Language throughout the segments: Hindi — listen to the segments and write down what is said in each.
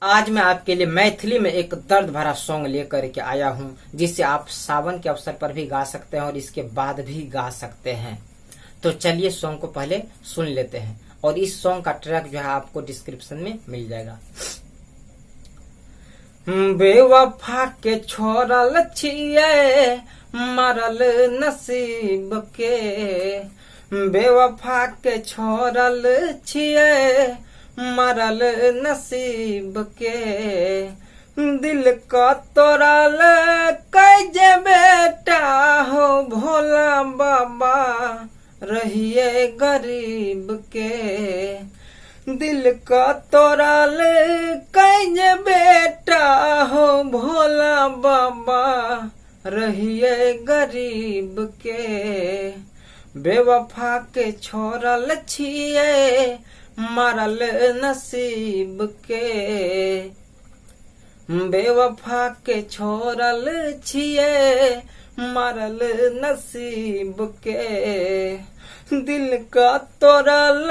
आज मैं आपके लिए मैथिली में एक दर्द भरा सॉन्ग लेकर के आया हूं, जिसे आप सावन के अवसर पर भी गा सकते हैं और इसके बाद भी गा सकते हैं। तो चलिए सॉन्ग को पहले सुन लेते हैं और इस सॉन्ग का ट्रैक जो है आपको डिस्क्रिप्शन में मिल जाएगा। बेवफा के छोड़ल छिए मरल नसीब के, बेवफा के छोड़ल छिए मरल नसीब के, दिल का तोड़ल कैजे बेटा हो भोला बाबा रहिए गरीब के, दिल का तोड़ल कैजे बेटा हो भोला बाबा रहिए गरीब के, बेवफा के छोड़ल छिए मरल नसीब के, बेवफा के छोड़ल छिए मरल नसीब के, दिल का तोड़ल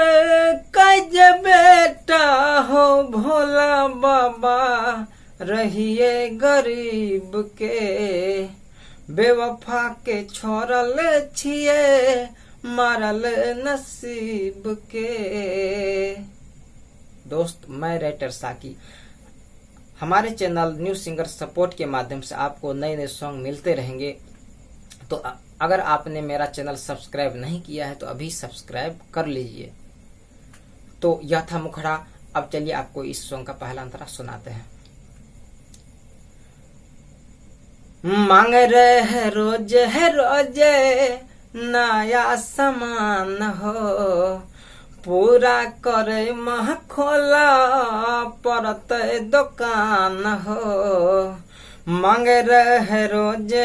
कैज बेटा हो भोला बाबा रहिए गरीब के, बेवफा के छोड़ल छिए मरल नसीब के। दोस्त, मैं राइटर साकी। हमारे चैनल न्यू सिंगर सपोर्ट के माध्यम से आपको नए नए सॉन्ग मिलते रहेंगे। तो अगर आपने मेरा चैनल सब्सक्राइब नहीं किया है तो अभी सब्सक्राइब कर लीजिए। तो यह था मुखड़ा। अब चलिए आपको इस सॉन्ग का पहला अंतरा सुनाते हैं। मांग रहे है रोजे नया सामान हो, पूरा करे मह खोला परत दुकान हो, मांग रहे रोजे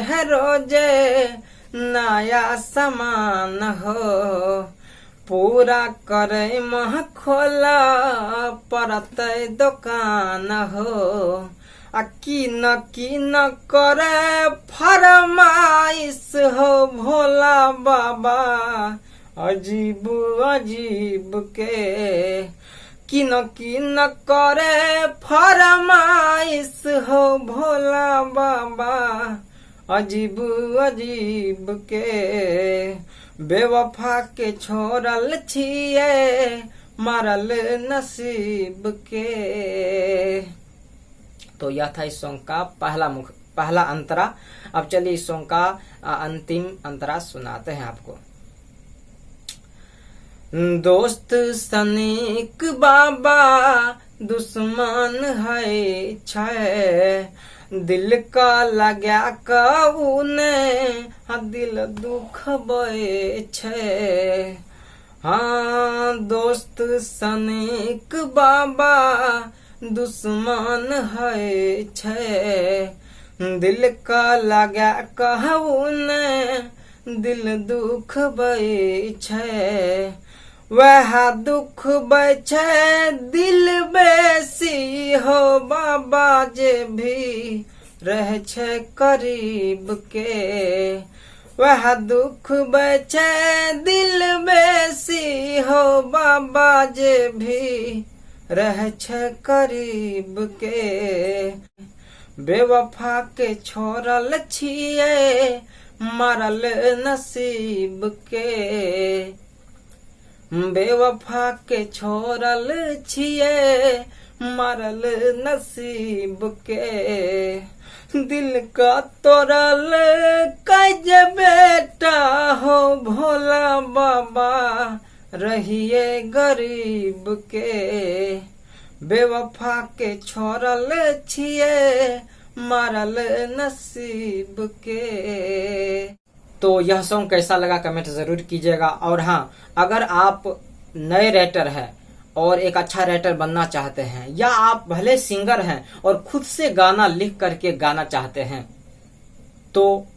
नया सामान हो, पूरा करे मह खोला परत दुकान हो, की न करे फरमाइश हो भोला बाबा अजीब अजीब के, की न करे फरमाइश हो भोला बाबा अजीब अजीब के, बेवफा के छोड़ल छिए मरल नसीब के। तो यह था इस सॉन्ग का पहला अंतरा। अब चलिए इस सॉन्ग का अंतिम अंतरा सुनाते हैं आपको। दोस्त सनीक बाबा दुश्मन है छे, दिल का लगा कऊने दिल दुख बे छे, हाँ दोस्त सनीक बाबा दुश्मन है छे, दिल का लगा कहूने दिल दुख बे छे, वह दुख बचे दिल बेसी हो बाबा जे भी रह छे करीब के, वह दुख बचे दिल बेसी हो बाबा जे भी रह छे करीब के, बेवफा के छोड़ल छिए मरल नसीब के, बेवफा के छोड़ल छिए मरल नसीब के, दिल का तोड़ल कैज बेटा हो भोला बाबा रहिए गरीब के, बेवफा के छोड़ल छिए मरल नसीब के। तो यह सॉन्ग कैसा लगा कमेंट जरूर कीजिएगा। और हाँ, अगर आप नए राइटर हैं और एक अच्छा राइटर बनना चाहते हैं, या आप भले सिंगर हैं और खुद से गाना लिख करके गाना चाहते हैं, तो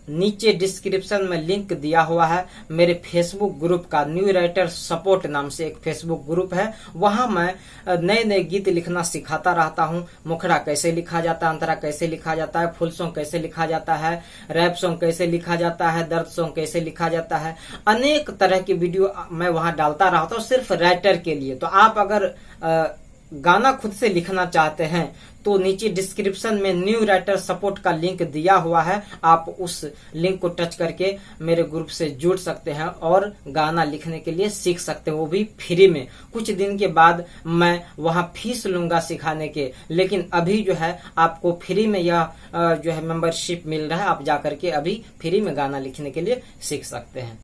नीचे डिस्क्रिप्शन में लिंक दिया हुआ है मेरे फेसबुक ग्रुप का। न्यू राइटर सपोर्ट नाम से एक फेसबुक ग्रुप है। वहां मैं नए नए गीत लिखना सिखाता रहता हूं। मुखड़ा कैसे लिखा जाता है, अंतरा कैसे लिखा जाता है, फुल सॉन्ग कैसे लिखा जाता है, रैप सॉन्ग कैसे लिखा जाता है, दर्द सॉन्ग कैसे लिखा जाता है, अनेक तरह की वीडियो मैं वहां डालता रहता हूं सिर्फ राइटर के लिए। तो आप अगर गाना खुद से लिखना चाहते हैं तो नीचे डिस्क्रिप्शन में न्यू राइटर सपोर्ट का लिंक दिया हुआ है। आप उस लिंक को टच करके मेरे ग्रुप से जुड़ सकते हैं और गाना लिखने के लिए सीख सकते हैं, वो भी फ्री में। कुछ दिन के बाद मैं वहां फीस लूंगा सिखाने के, लेकिन अभी जो है आपको फ्री में यह जो है मेंबरशिप मिल रहा है। आप जाकर के अभी फ्री में गाना लिखने के लिए सीख सकते हैं।